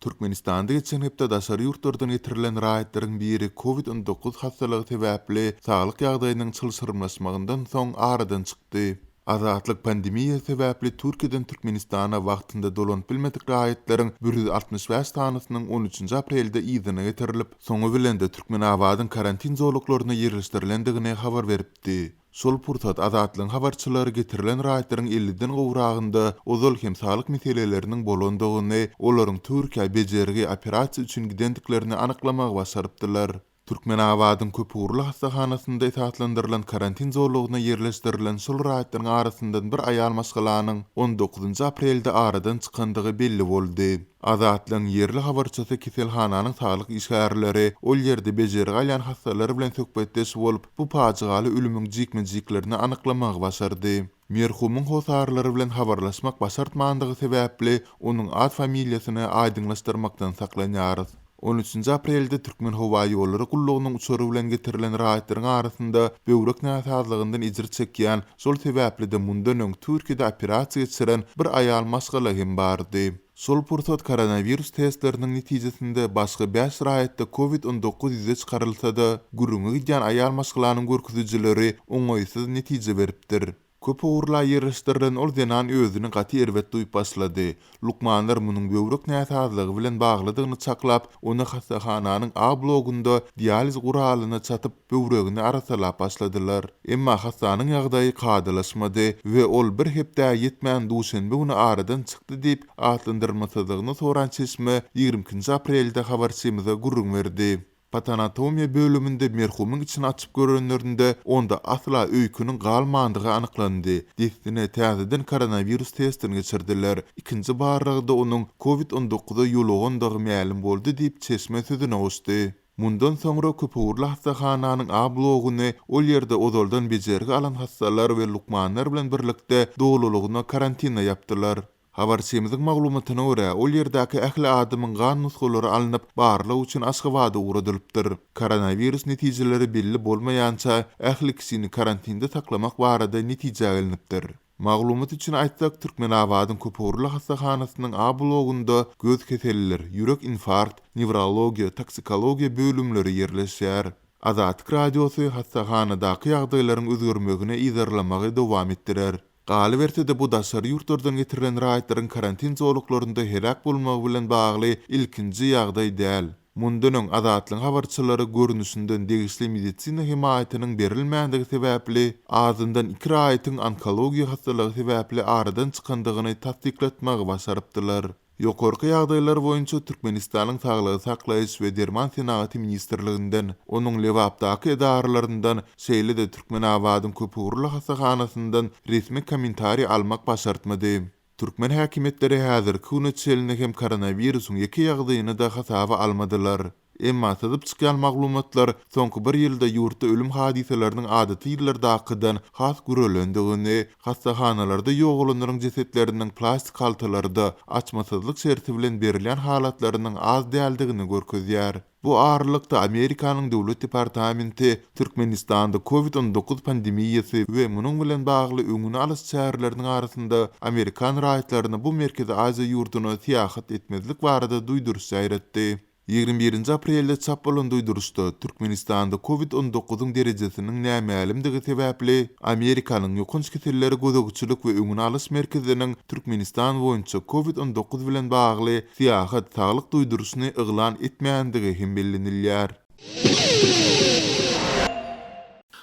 Türkmenistanda geçen hepde daşary ýurtlardan getirilen raýatlaryň biri COVID-19 hastalygy sebäpli saglyk ýagdaýynyň çylşyrmlaşmagyndan soň aradan çykdy. Azatlyk pandemiýa sebäpli Türkiýeden Türkmenistana wagtynda dolanyp bilmedik raýatlaryň 165 tanysynyň 13 aprelde ýzyna getirilip, soňu bilen de Türkmen awadyň karantin zowluklaryna ýerleşdirilendigine habar beripdi. Şol pursat azatlyň habarçylary getirilen raýatlaryň 50-den gowragynda ozal hem saglyk meseleleriniň bolandygyny, olaryň Türkiýe bejerigi operasiýa üçin gidendiklerini anyklamak başarypdylar. Türkmen awadyň köpürli hastahanasynda esaslandyrylan karantin zorlugyna ýerleşdirilen şol raýatlaryň arasyndan bir aýal maşgalanyň 19 aprelde aradan çykandygy belli boldy. Azatlyň ýerli habarçysy kiselhananyň saglyk işgärleri ol ýerde bejerigi alýan hastalar bilen söhbetdeş bolup, bu paçygaly ölümiň jikmejiklerini anyklamak başardy. Merhumyň hosarlary bilen habarlaşmak başartmandygy sebäpli onuň ad familiýasyny aýdyňlaşdyrmakdan saklanýarys. 13 aprelde Türkmen Hawa ýollary gullugynyň uçury bilen getirilen raýatlaryň arasynda böwrek näsazlygyndan ijir çekýän, şol sebäpli de mundan öň Türkiýede operasiýa geçiren bir aýal maşgala hem bardy. Şol pursat koronavirus testleriniň netijesinde başga 5 raýatda COVID-19 ýüze çykarylsa-da, gurrungy gidýän aýal maşgalanyň görkezjileri oňaýsyz netije beripdir. Köp uğurla ýerleşdirilen ol denan özüni gaty erwet duýup başlady. Lukmanlar munyň böwrek näsazlygy bilen bagladygyny çaklap, onu hastahananyň A blogunda dializ guralyna çatyp böwregini arasalap başladylar. Emma hastanyň ýagdaýy kadylaşmady we ol bir hepde ýetmän duşenbe güni aradan çykdy diýip atlandyrmasadygyny soran çeşme 20 aprelde habarçymyza gurrun berdi. Patanatomiya bölümünde merhumyň için açyp görenlerinde onda asla öýküniň galmandygy anyklandy. Destine täzeden koronavirus testini geçirdiler. İkinji barragda onuň COVID-19'a ýolugandygy ma'lum boldy diýip çeşme sözüne goşdy. Mundan soňra köpürli hastahananyň A bloguny ol ýerde ozaldan bejerigi alan hastalar we lukmanlar bilen birlikde dowlulugyna karantina ýapdylar. Habarçymyzyň maglumatyna görä, ol ýerdäki ähli adamyň gan nusgalary alınıp barlyk üçin aşgabada uradylypdyr. Koronavirus netijeleri belli bolmaýança ähli kisini karantinde saklamak barada netije gelinipdir. Maglumat üçin aýtsak, Türkmen awadyň köpürli hastahanasynyň A blogunda göz keselleri, ýürek infarkt, neurologiýa, toksikologiýa bölümleri ýerleşýär. Azatlyk radiosu hastahanadaky ýagdaýlaryň özgörmegine ýerlemagy dowam etdirer. Galy berse de bu daşary ýurtlardan getirilen raýatlaryň karantin zowluklarynda helak bolmagy bilen bagly ilkinji ýagdaý däl. Mundan öň azatlyň habarçylary görnüşinden degişli medisina himayatynyň berilmänligi sebäpli azyndan 2 raýatyň onkologiýa hastalygy sebäpli aradan çykandygyny tasdikletmäge başarypdylar. Ýokarky ýagdaýlar boýunça Türkmenistanyň Saglygy saklaýyş we derman senaty ministrliginden, onuň lewapdaky edarlaryndan, şeýle de Türkmen awadyň köpürli hastahanasyndan resmi kommentari almak başartmady. Türkmen häkimetleri häzirki güne çelini hem koronavirusyň ýeki ýagdaýyny da hasaba almadylar. Emma sadyp çykan maglumatlar soňky bir ýylda ýurtda ölüm hadiseleriniň adaty ýyllardakydan has görelendigini, hastahanalarda ýogulanlaryň jesetleriniň plastik haltalarda açmasyzlyk şerti bilen berilen halatlarynyň az däldigini görkezýär. Bu ağırlıkta Amerikanyň Dowlet Departamenti Türkmenistanda COVID-19 pandemiýasy we munyň bilen bagly öňüne alyş çäreleriniň arasynda Amerikan raýatlaryny bu Merkezi Aziýa ýurduny seýahat etmezlik barada duýduruş ýaýratdy. 21 aprelde çap bolan duýduruşda Türkmenistanda COVID-19 derejesiniň nämelimdigi sebäpli Amerikanyň ýokunç keselleri gözegçilik we öňüne alyş merkeziniň Türkmenistan boýunça COVID-19 bilen bagly seýahat saglyk duýduruşyny eglan etmeýändigi hem bildirilýär.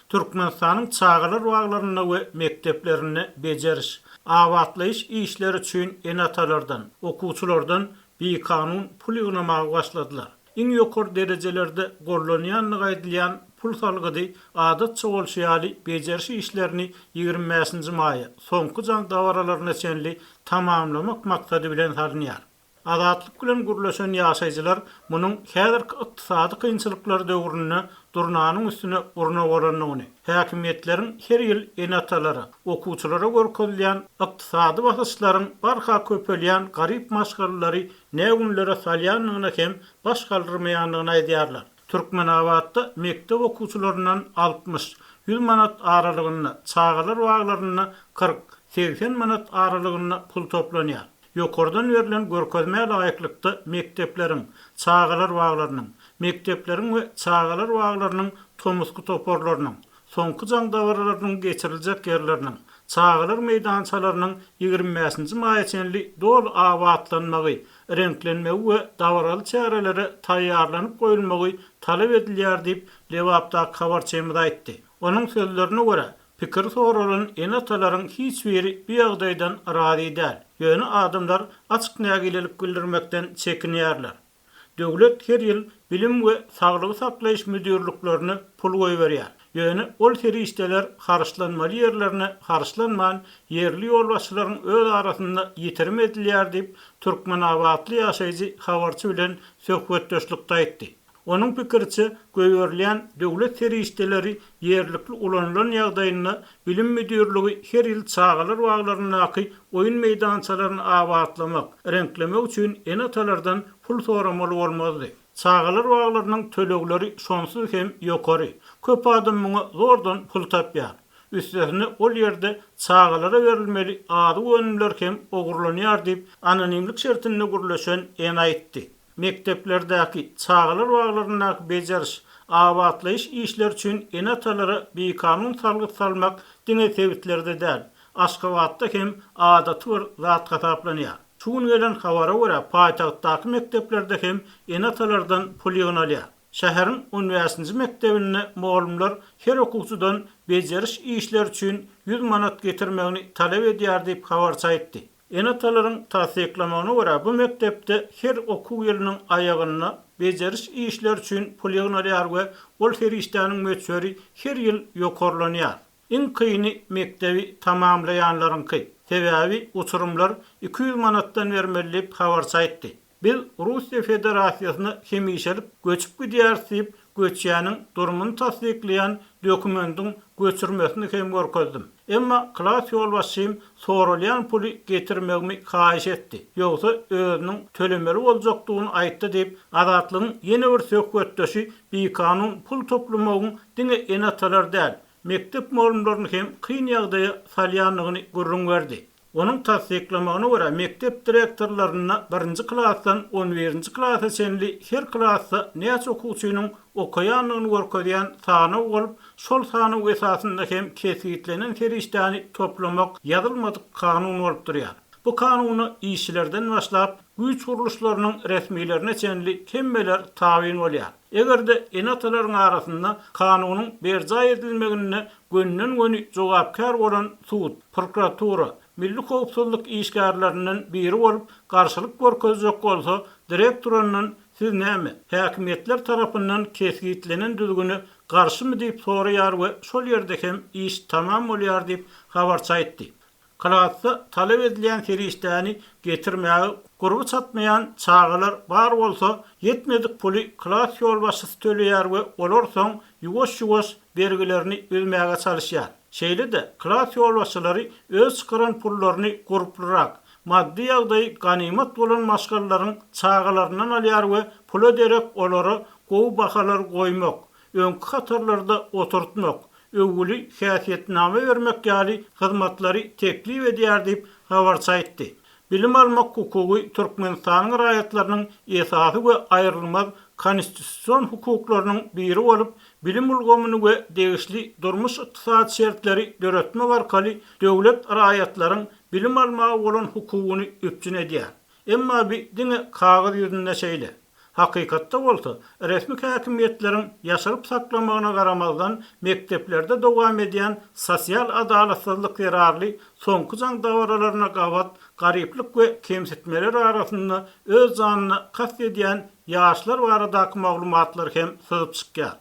Türkmenistanyň çağlar waglaryna we mekteplerini bejeriş, awatlaýyş işleri üçin enatalardan, okuwçylardan bir kanun pul ýygnamagy başladylar. Iň ýokary derejelerde gollanýanlygy aýdylýan pul salgydy adatça bolşýaly bejeriş işlerini 25 maýy soňky jaň dawaralaryna çenli tamamlamak maksady bilen salynýar. Azatlyk bilen gürleşen ýaşaýjylar munyň häzirki ykdysady kynçylyklar döwrüne durnanyň üstüne urna bolanyny, häkimetleriň her ýyl enatalary, okuwçylara görkezilýän ykdysady basyşlaryň barha köpelýän garyp maşgalary nägünlere salýanyny hem baş galdyrmaýanlygyny aýdýarlar. Türkmen awatda mektep okuwçylarynyň 60-100 manat aralygyna, çağlar waglaryna 40-80 manat aralygyna pul toplanýar. Yokordan verilen görkezmäge laýyklykda mektepleriň, çağalar waglarynyň, mektepleriň we çağalar waglarynyň tomusky toporlarynyň, soňky jaň dawarlarynyň geçiriljek ýerleriniň, çağalar meýdançalarynyň 25-nji maýçenli dol awatlanmagy, renklenmegi we dawaraly çäreleri taýýarlanyp goýulmagy talap edilýär diýip Lewapda habarçymyda aýtdy. Onuň sözlerine görä, pikir soralan enatalaryň hiç biri bir ýagdaýdan razy däl. Ýöne adamlar açyk nägilelik bildirmekden çekinýärler. Döwlet her ýyl bilim we saglygy saklaýyş müdürlüklerini pul goýberýär. Ýöne ol seri işler harçlanmaly ýerlerine harçlanman yerli ýolbaşçylaryň öz arasynda ýitirme edilýär diýip Türkmenabadly ýaşaýjy habarçy bilen söhbetdeşlikde aýtdy. Onun pikirçe göýerlen döwlet seri işleri yerlikli ulanılan ýagdaýyna bilim müdürlügi her ýyl çağalar waglaryny oýun meýdançalaryny awatlamak, renklemek üçin enatalardan pul soramaly bolmazdy. Çağalar waglarynyň tölegleri şonsuz hem ýokary. Köp adam muňa zordan pul tapýar. Üstesine ol ýerde çağalara berilmeli ady önümler hem ogurlanýar diýip anonimlik şertinde gürleşen en aýtdy. Mekteplerdäki çağalar waglaryny bejeriş, awatlaýyş işler üçin enatalara bir kanun salmak diňe sebitlerde däl. Aşgabatda hem adaty bir zat hataplanýar. Şuň gelen habara görä paýtagtdaky mekteplerde hem enatalardan pul ýynalýar. Şäheriň 10-nji mektebine muallimler her okuvçydan bejeriş işler üçin 100 manat getirmegini talap edýär diýip habarça aýtdy. Enatalaryň tasdiklamagyna görä bu mektepde her okuw ýylynyň aýagyna bejeriş işler üçin pul ýynalýar we ol her işleriň möçberi her ýyl ýokarlanýar. En kıyını mektebi tamamlayanlarınki. Sebebi uçurumlar 200 manattan vermeliyip havarça etdi. Biz Rusya Federasyasını hemişelip göçüp gidýärsip göçýäniň durumunu tasdiklayan dokumentin göçürmesini hem görkezdim. Emma klas ýolbaşçym soralyan puly getirmegimi haýyş etdi. Ýogsa özüniň tölemeli boljakdygyny aýtdy diýip azatlygyň ýene bir söhbetdeşi bir kanun pul toplamagyň diňe enatalar däl. Mektep muallimlerini hem kıyın ýagdaýa salýanlygyny görüň berdi. Onun tasdiklamagyna görä mektep direktorlaryna 1-nji klasdan 11-nji klasa çenli her klassa näçe okuwçynyň okaýanlygyny görkezýän sany bolup, şol sany esasynda hem kesitlenen ferişdäni toplamak ýazylmadyk kanun bolup durýar. Bu kanuny işçilerden başlap güýç guruluşlarynyň resmiýlerine çenli kemmeler tabyn bolýar. Egerde enatalaryň arasynda kanunyň berja edilmegine gönnen jogapkar bolan sud, prokuratura, Milli Howpsuzlyk işgärläriniň biri bolup garşylyk görkezjek bolsa, direktorynyň siz näme? Häkimetler tarapyndan keskitlenen düzgünü garşymy diýip soraýar we şol ýerde hem iş tamam bolýar diýip habarça aýtdy. Klassa talep edilen ferişdäni getirmäge gurby çatmayan çağalar bar bolsa, yetmedik puly klass ýolbaşçysy töleýär we olar soň ýuwaş-ýuwaş bergilerini ödmäge çalışýar. Şeýle de klass ýolbaşçylary öz çıkaran pullaryny guruplyrak, maddi ýagdaý ganimet bolan maşgallaryň çağalaryndan alýar we pul öderek olary gowy bahalar goýmak, öňkü hatarlarda oturtmak, öwgüli häsiýetname bermek ýaly hyzmatlary teklip edýär diýip habarça aýtdy. Bilim almak hukuky Türkmenistanyň raýatlarynyň esasy we aýrylmaz konstitusiýon hukuklarynyň biri bolup, bilim ulgamyny we degişli durmuş ykdysat şertleri döretmek arkaly döwlet raýatlaryň bilim almagy bolan hukugyny üpjün edýär. Emma bir diňe kagaz ýüzünde şeýle. Hakykatda bolsa, resmi häkimetleriň ýaşaryp saklamagyna garamazdan mekteplerde dowam edýän sosial adalatsyzlyk ýararly soňky jaň dawaralaryna gawat, garyplyk we kemsitmeler arasynda öz janyna kast edýän ýaşlar baradaky maglumatlar hem syzyp çykýar.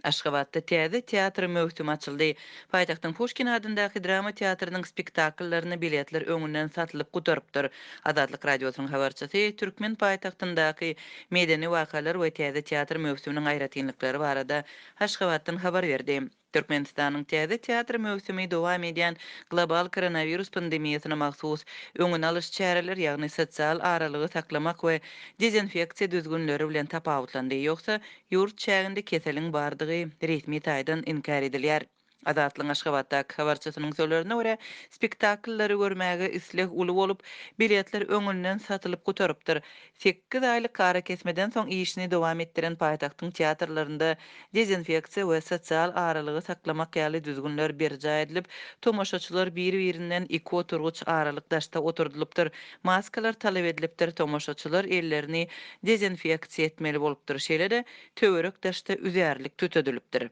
Aşgabatda täze teatr möhsümi açyldy. Paýtagtyň Pushkin adyndaky drama teatrynyň spektaklaryny biletler öňünden satylyp gutarıpdyr. Azatlyk radiosynyň habarçysy Türkmen paýtagtyndaky medeni wakalar we täze teatr möhsüminiň aýratynlyklary barada Aşgabatdan habar berdi. Türkmenistanyň täze teatr möhsümi dowam edýän global koronavirus pandemiýasyna mahsus öňüne alyş çäreler, ýagny sosial aralygy saklamak we dezinfeksiýa düzgünleri bilen tapawutlandy. Ýogsa ýurt çäginde keseliň bardygy resmi taýdan inkar edilýär. Adatlyň Aşgabatdaky habarçysynyň sözlerine görä, spektakllary görmäge isleg uly bolup, biletler öňünden satylyp gutarıpdyr. 8 aýlyk kara kesmeden soň işini dowam etdiren paýtagtyň teatrlarynda dezinfeksiýa we sosial aralygy saklamak ýaly düzgünler berja edilip, tomoşaçylar biri-birinden 2 oturguç aralykdaşda oturdulypdyr. Maskalar talap edilipdir, tomoşaçylar ellerini dezinfeksiýa etmeli bolupdyr. Şeýle-de töwerek daşda üzärlik tütedilipdir.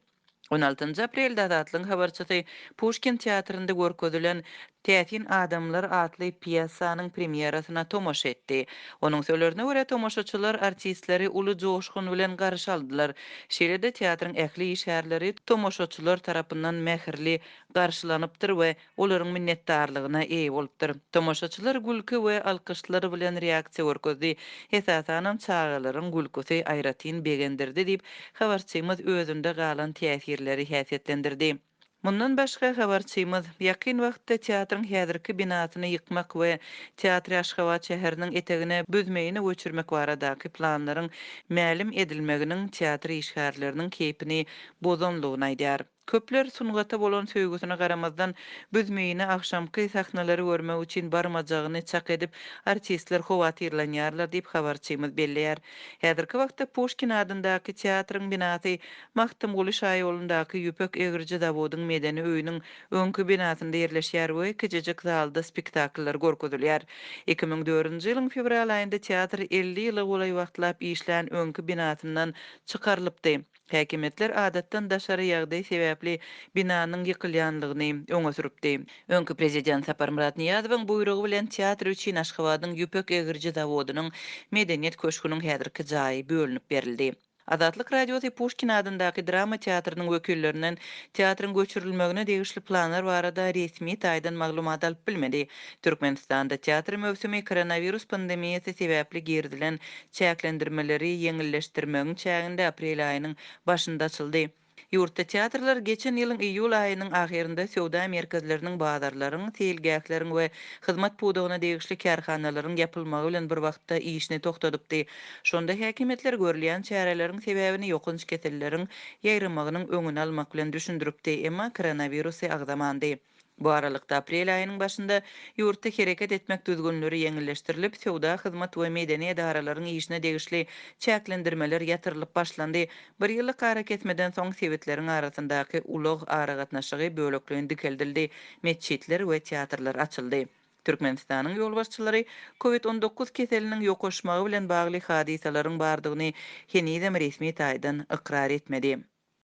16 aprelde adatlyň habarçysy Pushkin teatrynda görkezülen Täsin adamlar adly piyasanyň premierasyna tomoşa etdi. Onuň sözlerine görä tomoşaçylar artistleri uly joşgun bilen garşy aldylar. Şeýle-de teatryň ähli işgärleri tomoşaçylar tarapyndan mähirli garşylanypdyr we olaryň minnetdarlygyna eýe bolupdyr. Tomoşaçylar gülki we alkyşlary bilen reaksiýa görkezdi. Esasanem çağalaryň gülküsi aýratyn begendirdi diýip habarçymyz özünde galan täsirleri häsiýetlendirdi. Mundan başga habarçymyz ýakyn wagtda teatryň häzirki binasyny ýykmak we teatr Aşgabat şäheriniň etegine büzmeýini göçürmek baradaky planlaryň mälim edilmeginiň teatr işgärleriniň keypini bozanlygyny aýdýar. Köpler suňgata bolan söýgüsine garamazdan büzmeýini akşamky sahnalary görmek üçin barmajagyny çak edip artistler howatyrlanýarlar diýip habarçymyz belleýär. Häzirki wagtda Pushkin adyndaky teatryň binasy Maktam Guly şaý ýolundaky ýüpek egirji zawodyň medeni öýüniň öňkü binasynda ýerleşýär we kiçijik zalda spektakllar görkezilýär. 2004-nji ýylyň fevral aýynda teatr 50 ýyla golay wagtlap işlän öňkü binasyndan çykarlypdy. Häkimetler adatdan daşary ýagdaý sebäpli binanyň ýykylýanlygyny öňe süripdi. Öňkü prezident Sapar Murat Niýazowyň buýrugy bilen teatr üçin Aşgabatyň ýüpek egirji zawodynyň medeniýet köşküniň häzirki jaýy bölünip berildi. Adatlyk radiosi Pushkin adyndaky drama teatrynyň wekillerinden teatrın göçürilmegine degişli planlar barada resmi taýdan maglumat alyp bilmedi. Türkmenistanda teatr mövsümi koronavirus pandemiýasy sebäpli gerdilen çäklendirmeleri ýeňilleşdirmegiň çäginde aprel aýynyň başynda açyldy. Ýurtda teatrlar geçen ýylyň iýul aýynyň ahirinde söwda merkezleriniň bazarlaryň, teýilgäkleriň we hyzmat pudugyna degişli kärhanalaryň ýapylmagy bilen bir wagtda işini toktadypdy. Şonda häkimetler görülýän çäreleriň sebäbini ýokynç keselleriň ýaýramagynyň öňüni almak bilen düşündiripdi, emma koronavirusy agdamandy. Bu aralykda aprel aýynyň başynda ýurtda hereket etmek düzgünleri ýeňilleşdirilip, söwda, hyzmat we medeni edaralaryň işine degişli çäklendirmeler ýatyrylyp başlandy. Bir ýyllyk ara ketmeden soň sebetleriň arasyndaky ulug aragatnaşygy bölekligini dikeldildi. Meçhitler we teatrlar açyldy. Türkmenistanyň ýolbaşçylary COVID-19 keseliniň ýokaşmagy bilen bagly hadisalaryň bardygyny henüzem resmi taýdan ikrar etmedi.